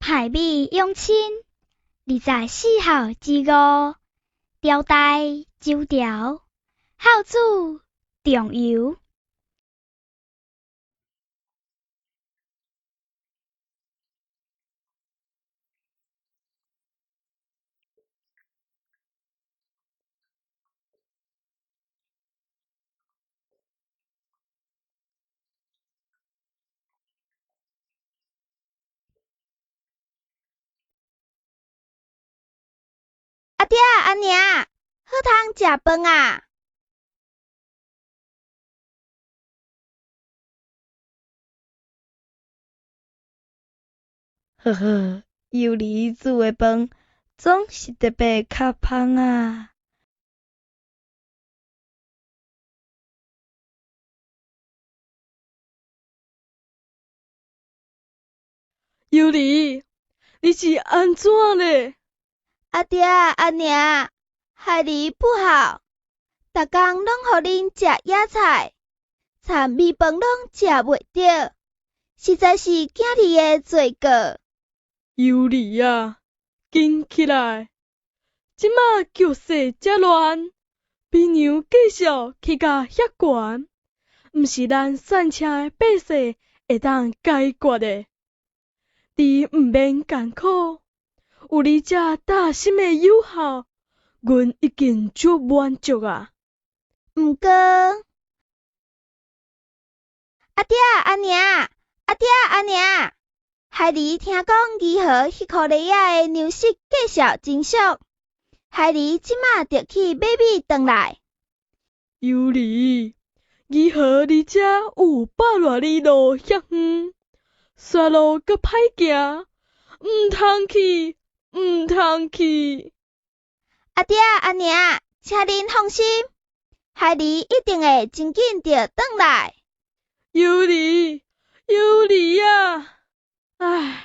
排比用亲，24号之5，条带周条，孝子重游。阿爹阿娘，好通食饭啊！呵呵，幼儿煮的饭总是特别较香啊。幼儿，你是安怎咧？阿爹阿娘，孩儿不好，逐工拢互恁食野菜，餐米饭拢食袂着，实在是囝儿的罪过。幼儿啊，紧起来！即马局势遮乱，别娘继续去甲遐悬，毋是咱善车的百姓会当解决的。你毋免艰苦，有你这大心的友好，阮已经足满足啊。毋过，阿爹阿娘，阿爹阿娘，孩儿听讲义和迄箍梨仔的粮食继续增俗，孩儿即马着去买米转来。幼儿，义和你遮有百偌里路遐远，山路阁歹行，毋通去，毋通去。阿爹阿娘，请恁放心，孩儿一定会真紧着转来。幼儿，幼儿啊，唉。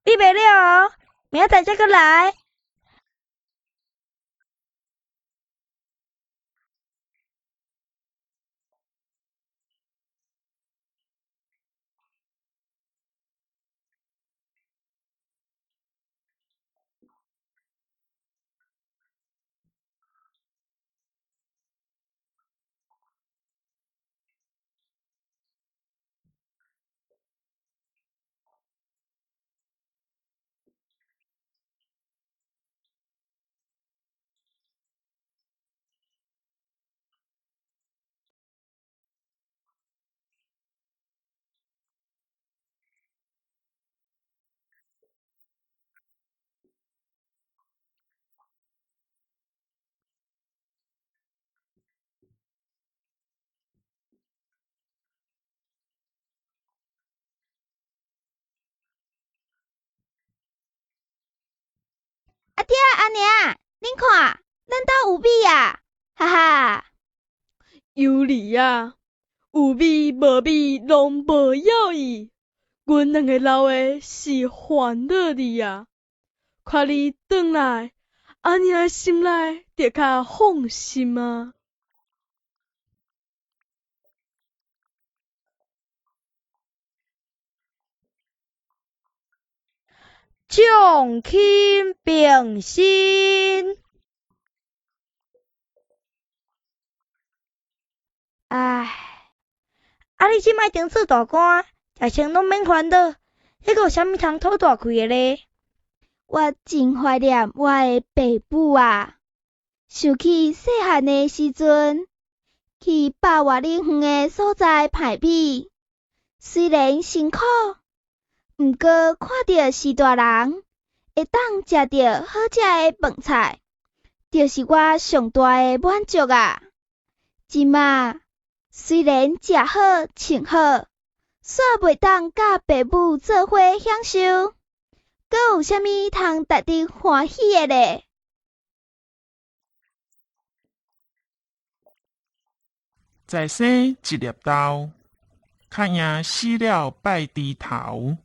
你袂了哦，明仔载再过来。阿爹阿娘，恁看，咱兜有米啊，哈哈。幼儿啊，有米无米拢无要伊，阮两个老的是烦恼你啊。看你转来，阿娘的心内就较放心啊。众亲并心。唉，你即摆顶做大官，食穿拢免烦恼，迄个有啥物通讨大开的咧？我真怀念我的爸母啊！想起细汉的时阵，去百外里远的所在排比，虽然辛苦，毋过看到是大人，会当食到好食的饭菜，就是我上大的满足啊！即马虽然食好穿好，煞袂当甲爸母做伙享受，阁有啥物通值得欢喜的咧？再生一粒豆，较赢死了拜猪头。